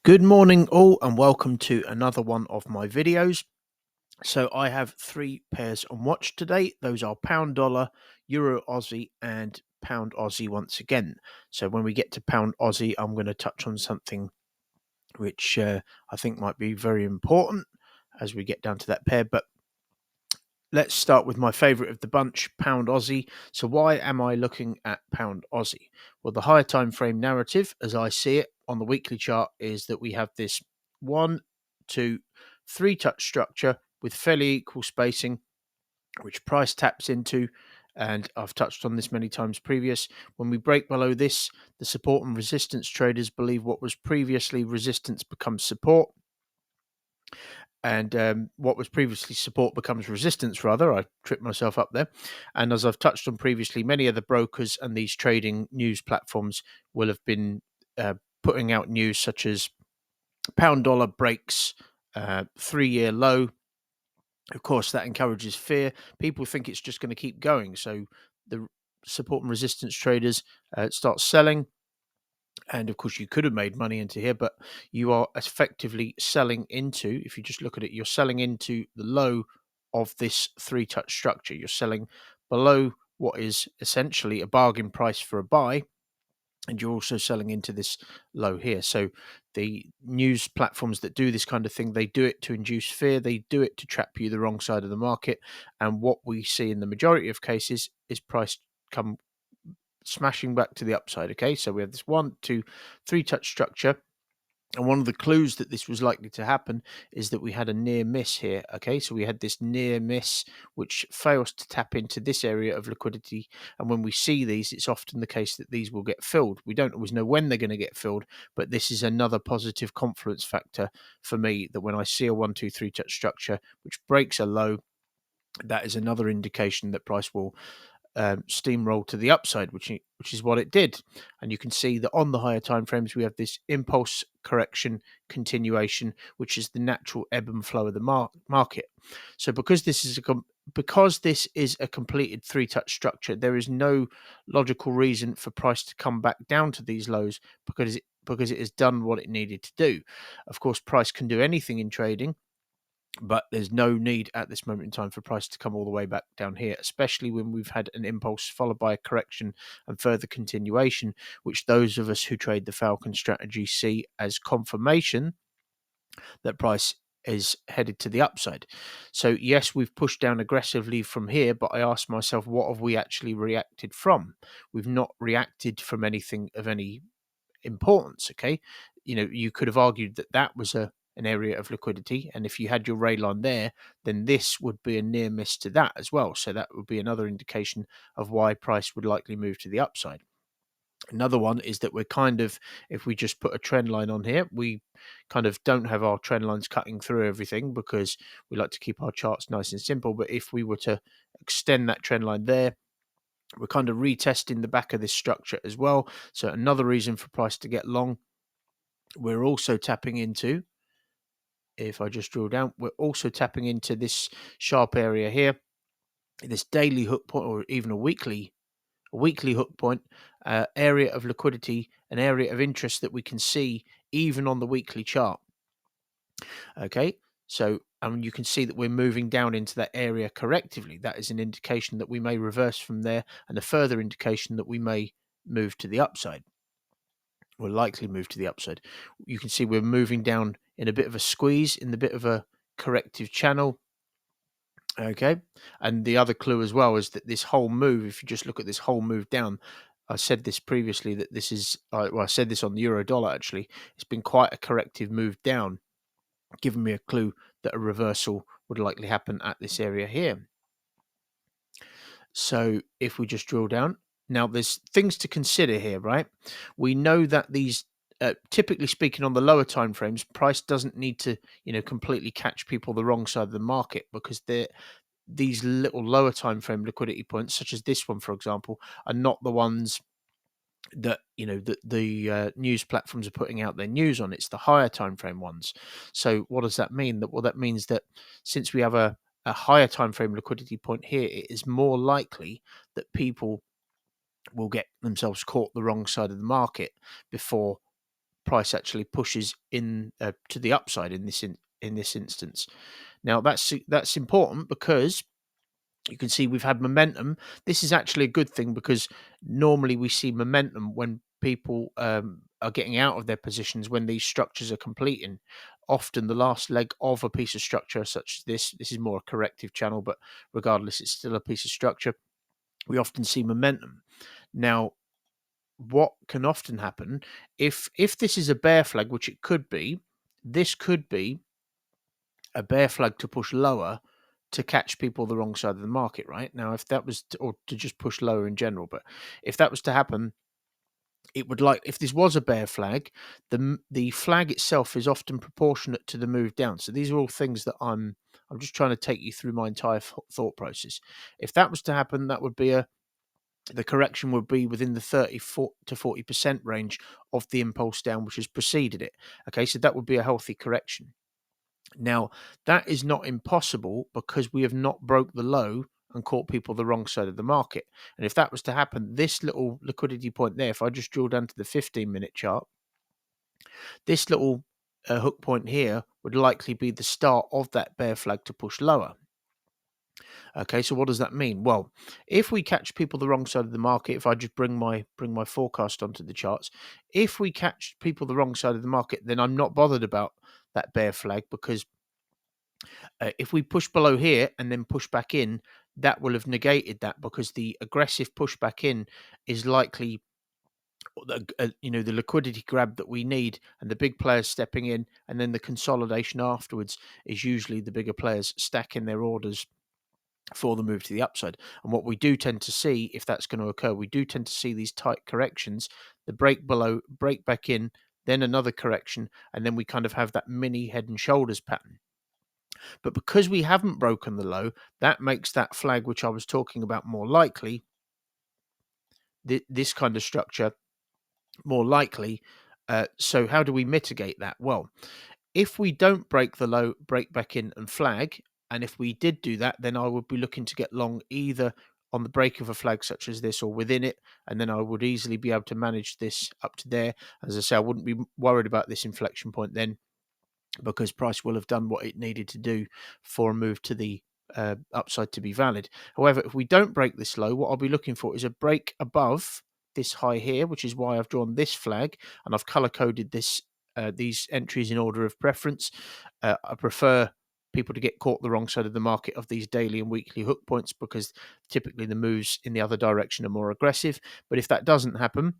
Good morning all and welcome to another one of my videos. So I have three pairs on watch today. Those are pound dollar, euro Aussie and pound Aussie once again. So when we get to pound Aussie, I'm going to touch on something which I think might be very important as we get down to that pair. But let's start with my favourite of the bunch, pound Aussie. So why am I looking at pound Aussie? Well, the higher time frame narrative, as I see it on the weekly chart, is that we have this 1, 2, 3 touch structure with fairly equal spacing, which price taps into. And I've touched on this many times previous. When we break below this, the support and resistance traders believe what was previously resistance becomes support. And what was previously support becomes resistance, rather. I tripped myself up there. And as I've touched on previously, many of the brokers and these trading news platforms will have been putting out news such as pound dollar breaks 3-year low. Of course, that encourages fear. People think it's just going to keep going. So the support and resistance traders start selling. And of course, you could have made money into here, but you are effectively selling into, if you just look at it, you're selling into the low of this three touch structure. You're selling below what is essentially a bargain price for a buy, and you're also selling into this low here. So the news platforms that do this kind of thing, they do it to induce fear, they do it to trap you the wrong side of the market. And what we see in the majority of cases is price come smashing back to the upside. Okay, so we have this 1, 2, 3 touch structure, and one of the clues that this was likely to happen is that we had a near miss here. Okay, so we had this near miss which fails to tap into this area of liquidity, and when we see these, it's often the case that these will get filled. We don't always know when they're going to get filled, but this is another positive confluence factor for me, that when I see a 1, 2, 3 touch structure which breaks a low, that is another indication that price will steamroll to the upside, which is what it did. And you can see that on the higher time frames we have this impulse correction continuation, which is the natural ebb and flow of the market. So because this is a completed three touch structure, there is no logical reason for price to come back down to these lows, because it has done what it needed to do. Of course, price can do anything in trading, but there's no need at this moment in time for price to come all the way back down here, especially when we've had an impulse followed by a correction and further continuation, which those of us who trade the Falcon strategy see as confirmation that price is headed to the upside. So yes, we've pushed down aggressively from here, but I asked myself, what have we actually reacted from? We've not reacted from anything of any importance. Okay, you could have argued that that was an area of liquidity, and if you had your ray line there, then this would be a near miss to that as well. So that would be another indication of why price would likely move to the upside. Another one is that we're kind of, if we just put a trend line on here, we kind of don't have our trend lines cutting through everything because we like to keep our charts nice and simple. But if we were to extend that trend line there, we're kind of retesting the back of this structure as well. So another reason for price to get long. We're also tapping into, if I just drill down, we're also tapping into this sharp area here, this daily hook point, or even a weekly hook point, area of liquidity, an area of interest that we can see even on the weekly chart. Okay, so you can see that we're moving down into that area correctively. That is an indication that we may reverse from there, and a further indication that we may move to the upside. Will likely move to the upside. You can see we're moving down in a bit of a squeeze, in the bit of a corrective channel. Okay, and the other clue as well is that this whole move, if you just look at this whole move down, I said this previously, that this is, I said this on the euro dollar actually, it's been quite a corrective move down, giving me a clue that a reversal would likely happen at this area here. So if we just drill down, now there's things to consider here, right? We know that these, typically speaking, on the lower time frames, price doesn't need to, completely catch people the wrong side of the market, because these little lower time frame liquidity points, such as this one, for example, are not the ones that the news platforms are putting out their news on. It's the higher time frame ones. So what does that mean? That means that since we have a higher time frame liquidity point here, it is more likely that people will get themselves caught the wrong side of the market before price actually pushes in to the upside in this instance. Now that's important because you can see we've had momentum. This is actually a good thing because normally we see momentum when people are getting out of their positions when these structures are completing. Often the last leg of a piece of structure such as this is more a corrective channel, but regardless, it's still a piece of structure. We often see momentum. Now, what can often happen if this is a bear flag, which it could be, this could be a bear flag to push lower to catch people the wrong side of the market, right? Now, if that was or to just push lower in general, but if that was to happen, it would if this was a bear flag, the flag itself is often proportionate to the move down. So these are all things that I'm just trying to take you through my entire thought process. If that was to happen, that would be the correction would be within the 30 to 40% range of the impulse down which has preceded it. Okay, so that would be a healthy correction. Now, that is not impossible because we have not broke the low and caught people the wrong side of the market. And if that was to happen, this little liquidity point there, if I just drill down to the 15-minute chart, this little hook point here would likely be the start of that bear flag to push lower. Okay, so what does that mean? Well, if we catch people the wrong side of the market, if I just bring my forecast onto the charts, if we catch people the wrong side of the market, then I'm not bothered about that bear flag because if we push below here and then push back in, that will have negated that because the aggressive push back in is likely the liquidity grab that we need and the big players stepping in, and then the consolidation afterwards is usually the bigger players stacking their orders for the move to the upside. And what we do tend to see, if that's going to occur, we do tend to see these tight corrections, the break below, break back in, then another correction, and then we kind of have that mini head and shoulders pattern. But because we haven't broken the low, that makes that flag, which I was talking about, more likely, this kind of structure, more likely. So how do we mitigate that? Well, if we don't break the low, break back in and flag, and if we did do that, then I would be looking to get long either on the break of a flag such as this or within it, and then I would easily be able to manage this up to there. As I say, I wouldn't be worried about this inflection point then, because price will have done what it needed to do for a move to the upside to be valid. However, if we don't break this low, what I'll be looking for is a break above this high here, which is why I've drawn this flag and I've color coded these entries in order of preference. I prefer people to get caught the wrong side of the market of these daily and weekly hook points because typically the moves in the other direction are more aggressive. But if that doesn't happen,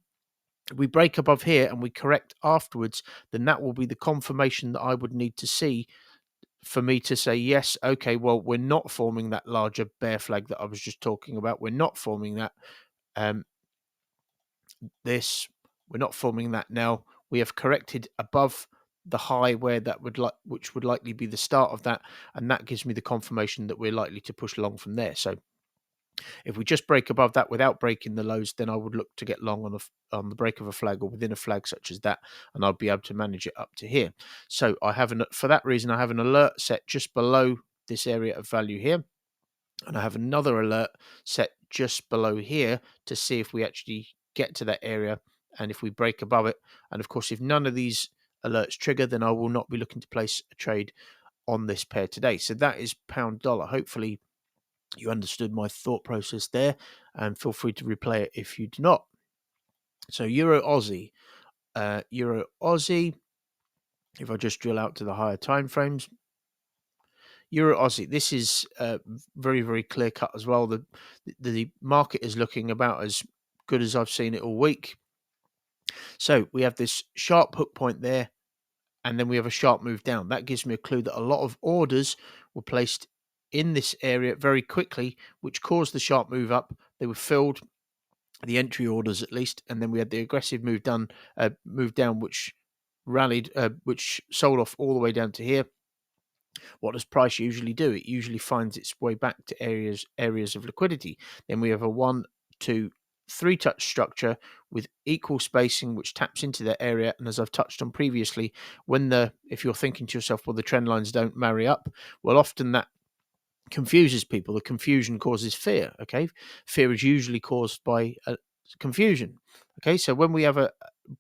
we break above here and we correct afterwards, then that will be the confirmation that I would need to see for me to say, yes, okay, well, we're not forming that larger bear flag that I was just talking about. We're not forming that. Um, we're not forming that now. We have corrected above the high where that which would likely be the start of that, and that gives me the confirmation that we're likely to push long from there. So if we just break above that without breaking the lows, then I would look to get long on the break of a flag or within a flag such as that, and I'll be able to manage it up to here. So I have for that reason, I have an alert set just below this area of value here, and I have another alert set just below here to see if we actually get to that area and if we break above it. And of course, if none of these alerts trigger, then I will not be looking to place a trade on this pair today. So that is pound dollar. Hopefully you understood my thought process there, and feel free to replay it if you do not. So Euro Aussie, if I just drill out to the higher time frames, Euro Aussie, this is very, very clear cut as well. The market is looking about as good as I've seen it all week. So we have this sharp hook point there, and then we have a sharp move down. That gives me a clue that a lot of orders were placed in this area very quickly, which caused the sharp move up. They were filled, the entry orders at least, and then we had the aggressive move down, which rallied, which sold off all the way down to here. What does price usually do? It usually finds its way back to areas of liquidity. Then we have a 1, 2, 3 touch structure with equal spacing, which taps into that area. And as I've touched on previously, if you're thinking to yourself, well, the trend lines don't marry up, well, often that confuses people. The confusion causes fear. Okay, fear is usually caused by confusion. Okay, so when we have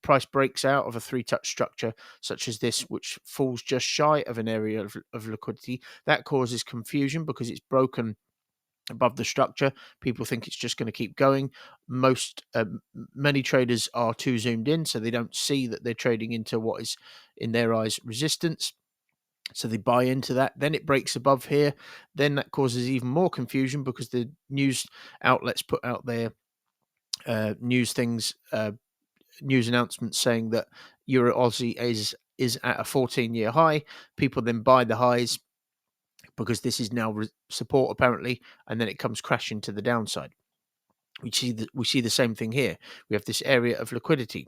price breaks out of a three-touch structure such as this, which falls just shy of an area of liquidity, that causes confusion because it's broken above the structure. People think it's just going to keep going. Many traders are too zoomed in, so they don't see that they're trading into what is, in their eyes, resistance. So they buy into that. Then it breaks above here. Then that causes even more confusion because the news outlets put out their news announcements saying that Euro Aussie is at a 14-year high. People then buy the highs because this is now support apparently, and then it comes crashing to the downside. We see the same thing here. We have this area of liquidity.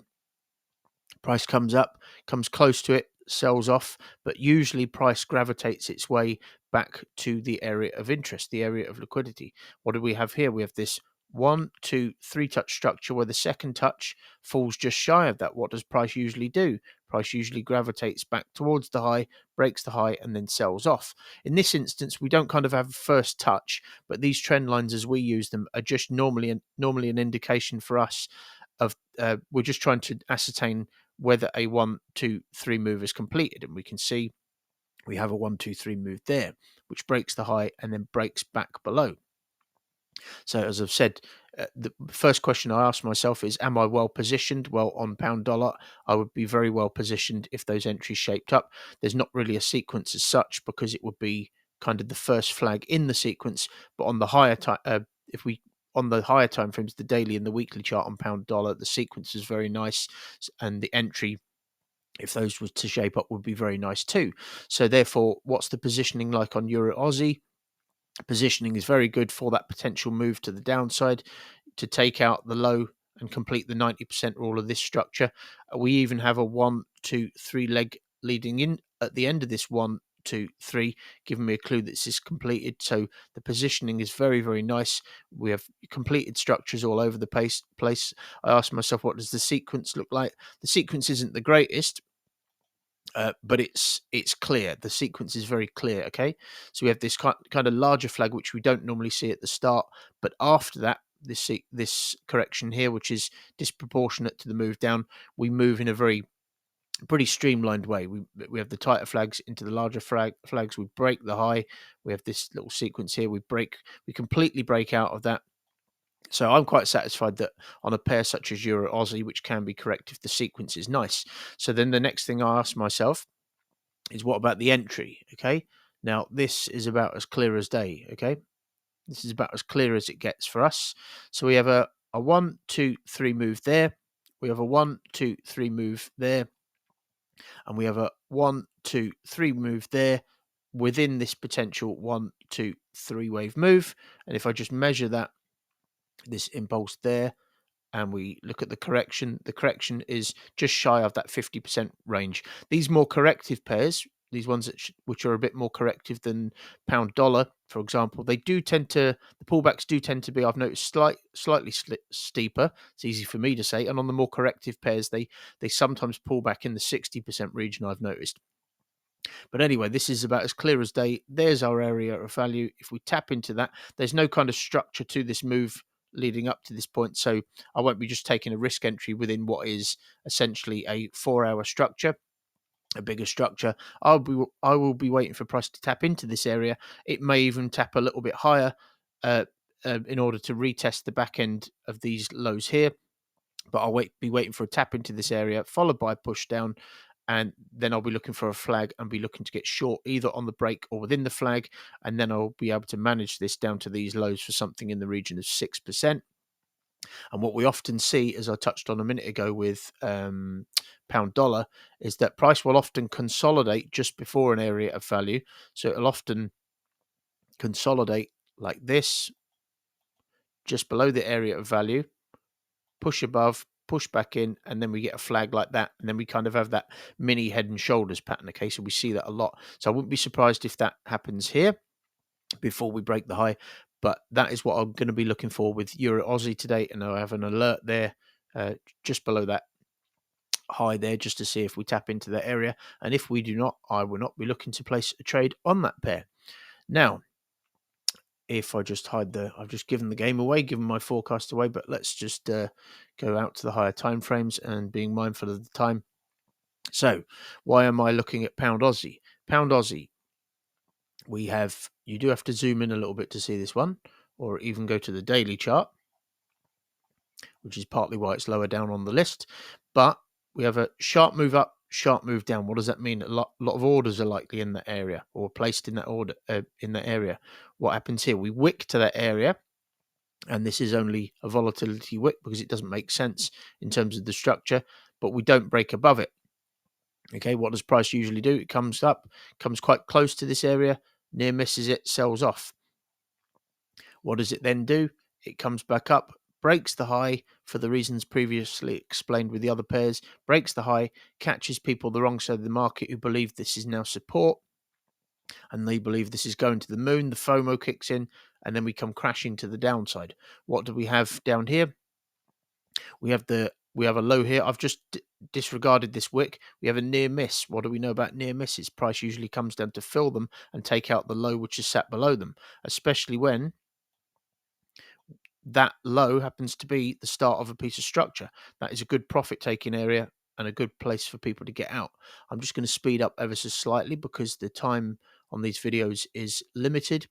Price comes up, comes close to it, sells off, but usually price gravitates its way back to the area of interest, the area of liquidity. What do we have here? We have this 1, 2, 3 touch structure where the second touch falls just shy of that. What does price usually do? Price usually gravitates back towards the high, breaks the high, and then sells off. In this instance, we don't kind of have a first touch, but these trend lines as we use them are just normally an indication for us of we're just trying to ascertain whether a 1, 2, 3 move is completed, and we can see we have a 1, 2, 3 move there, which breaks the high and then breaks back below. So as I've said, the first question I ask myself is, am I well positioned? Well, on pound dollar, I would be very well positioned if those entries shaped up. There's not really a sequence as such because it would be kind of the first flag in the sequence, but on the higher time, on the higher time frames, the daily and the weekly chart on pound dollar, the sequence is very nice, and the entry, if those were to shape up, would be very nice too. So therefore, what's the positioning like on Euro Aussie? Positioning is very good for that potential move to the downside to take out the low and complete the 90% rule of this structure. We even have a 1, 2, 3 leg leading in at the end of this 1, 2, 3, giving me a clue that this is completed. So the positioning is very, very nice. We have completed structures all over the place. I asked myself, what does the sequence look like? The sequence isn't the greatest, but it's clear. The sequence is very clear. Okay, so we have this kind of larger flag which we don't normally see at the start, but after that, this correction here, which is disproportionate to the move down, we move in a pretty streamlined way. We have the tighter flags into the larger flags. We break the high. We have this little sequence here. We completely break out of that. So I'm quite satisfied that on a pair such as Euro Aussie, which can be corrective, the sequence is nice. So then the next thing I ask myself is, what about the entry? Okay, now this is about as clear as day. Okay, this is about as clear as it gets for us. So we have a 1, 2, 3 move there. We have a 1, 2, 3 move there, and we have a 1, 2, 3 move there within this potential 1, 2, 3 wave move. And if I just measure that, this impulse there, and we look at the correction is just shy of that 50% range. These more corrective pairs, these ones which are a bit more corrective than pound dollar, for example, the pullbacks do tend to be, I've noticed, slightly steeper. It's easy for me to say. And on the more corrective pairs, they sometimes pull back in the 60% region, I've noticed. But anyway, this is about as clear as day. There's our area of value. If we tap into that, there's no kind of structure to this move leading up to this point. So I won't be just taking a risk entry within what is essentially a 4-hour structure, a bigger structure. I will be waiting for price to tap into this area. It may even tap a little bit higher in order to retest the back end of these lows here. But I'll be waiting for a tap into this area, followed by a push down, and then I'll be looking for a flag and be looking to get short either on the break or within the flag, and then I'll be able to manage this down to these lows for something in the region of 6%. And what we often see, as I touched on a minute ago with pound dollar, is that price will often consolidate just before an area of value. So it'll often consolidate like this, just below the area of value, push above, push back in, and then we get a flag like that, and then we kind of have that mini head and shoulders pattern. Okay, so we see that a lot. So I wouldn't be surprised if that happens here before we break the high, but that is what I'm going to be looking for with Euro Aussie today, and I have an alert there just below that high there, just to see if we tap into that area, and if we do not, I will not be looking to place a trade on that pair. Now, if I just hide I've just given the game away, given my forecast away, but let's just go out to the higher time frames and being mindful of the time. So why am I looking at pound Aussie? Pound Aussie, you do have to zoom in a little bit to see this one, or even go to the daily chart, which is partly why it's lower down on the list. But we have a sharp move up, sharp move down. What does that mean? A lot of orders are likely in that area, or placed in that order in that area. What happens here? We wick to that area, and this is only a volatility wick because it doesn't make sense in terms of the structure, but we don't break above it. Okay, what does price usually do? It comes up, comes quite close to this area, near misses it, sells off. What does it then do? It comes back up, breaks the high for the reasons previously explained with the other pairs, breaks the high, catches people the wrong side of the market who believe this is now support, and they believe this is going to the moon. The FOMO kicks in, and then we come crashing to the downside. What do we have down here? We have a low here. I've just disregarded this wick. We have a near miss. What do we know about near misses? Price usually comes down to fill them and take out the low which is sat below them, especially when that low happens to be the start of a piece of structure. That is a good profit taking area and a good place for people to get out. I'm just going to speed up ever so slightly because the time on these videos is limited.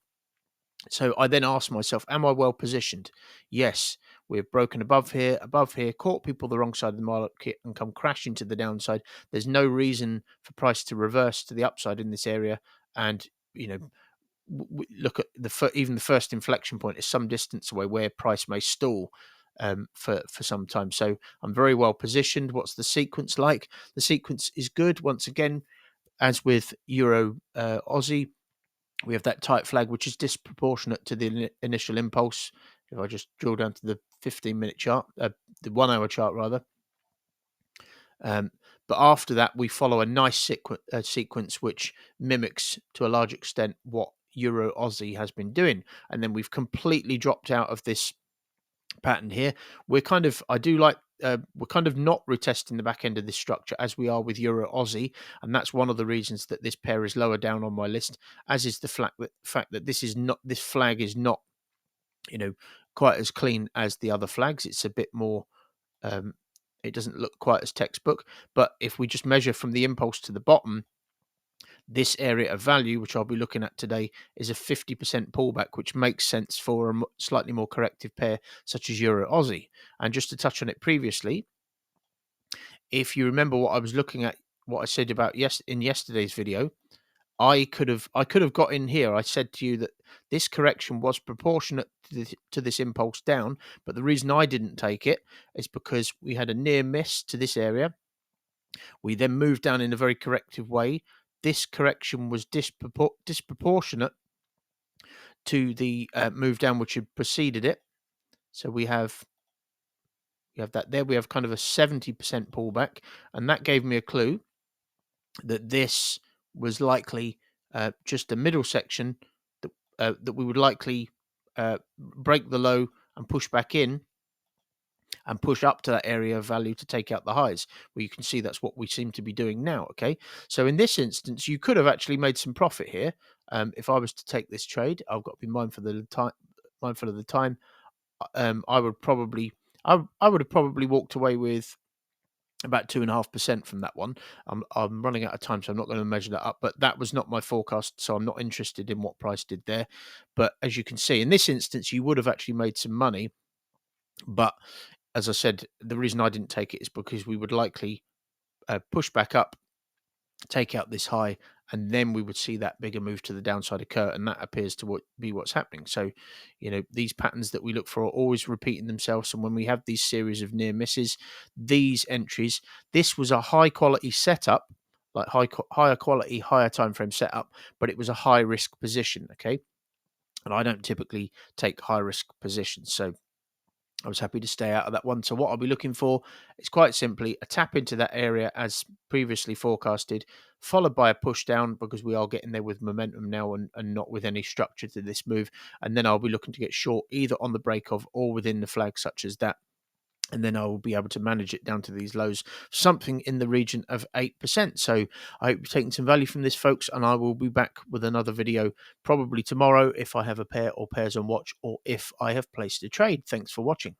So I then asked myself, am I well positioned? Yes, we've broken above here, caught people the wrong side of the market and come crashing to the downside. There's no reason for price to reverse to the upside in this area. And, look at even the first inflection point is some distance away where price may stall for some time. So I'm very well positioned. What's the sequence like? The sequence is good. Once again, as with Euro Aussie, we have that tight flag, which is disproportionate to the initial impulse. If I just drill down to the 15-minute chart, the 1 hour chart rather. But after that, we follow a nice sequence which mimics to a large extent what Euro Aussie has been doing. And then we've completely dropped out of this pattern here. We're kind of not retesting the back end of this structure as we are with Euro Aussie, and that's one of the reasons that this pair is lower down on my list, as is the fact that this flag is not quite as clean as the other flags. It's a bit more it doesn't look quite as textbook, but if we just measure from the impulse to the bottom, this area of value, which I'll be looking at today, is a 50% pullback, which makes sense for a slightly more corrective pair such as Euro Aussie. And just to touch on it previously, if you remember what I was looking at, what I said about in yesterday's video, I could have got in here. I said to you that this correction was proportionate to this impulse down, but the reason I didn't take it is because we had a near miss to this area. We then moved down in a very corrective way. This correction was disproportionate to the move down which had preceded it. So we have that there. We have kind of a 70% pullback, and that gave me a clue that this was likely just a middle section that we would likely break the low and push back in and push up to that area of value to take out the highs. Well, you can see that's what we seem to be doing now. Okay, so in this instance, you could have actually made some profit here. If I was to take this trade, I've got to be mindful of the time. I would have probably walked away with about 2.5% from that one. I'm running out of time, so I'm not going to measure that up. But that was not my forecast, so I'm not interested in what price did there. But as you can see, in this instance, you would have actually made some money. But as I said, the reason I didn't take it is because we would likely push back up, take out this high, and then we would see that bigger move to the downside occur, and that appears to be what's happening. So, these patterns that we look for are always repeating themselves, and when we have these series of near misses, these entries, this was a high quality setup, like higher quality, higher time frame setup, but it was a high risk position, okay? And I don't typically take high risk positions, so I was happy to stay out of that one. So what I'll be looking for is quite simply a tap into that area as previously forecasted, followed by a push down because we are getting there with momentum now and not with any structure to this move. And then I'll be looking to get short either on the break of or within the flag such as that. and then I will be able to manage it down to these lows, something in the region of 8%. So I hope you're taking some value from this, folks, and I will be back with another video probably tomorrow if I have a pair or pairs on watch, or if I have placed a trade. Thanks for watching.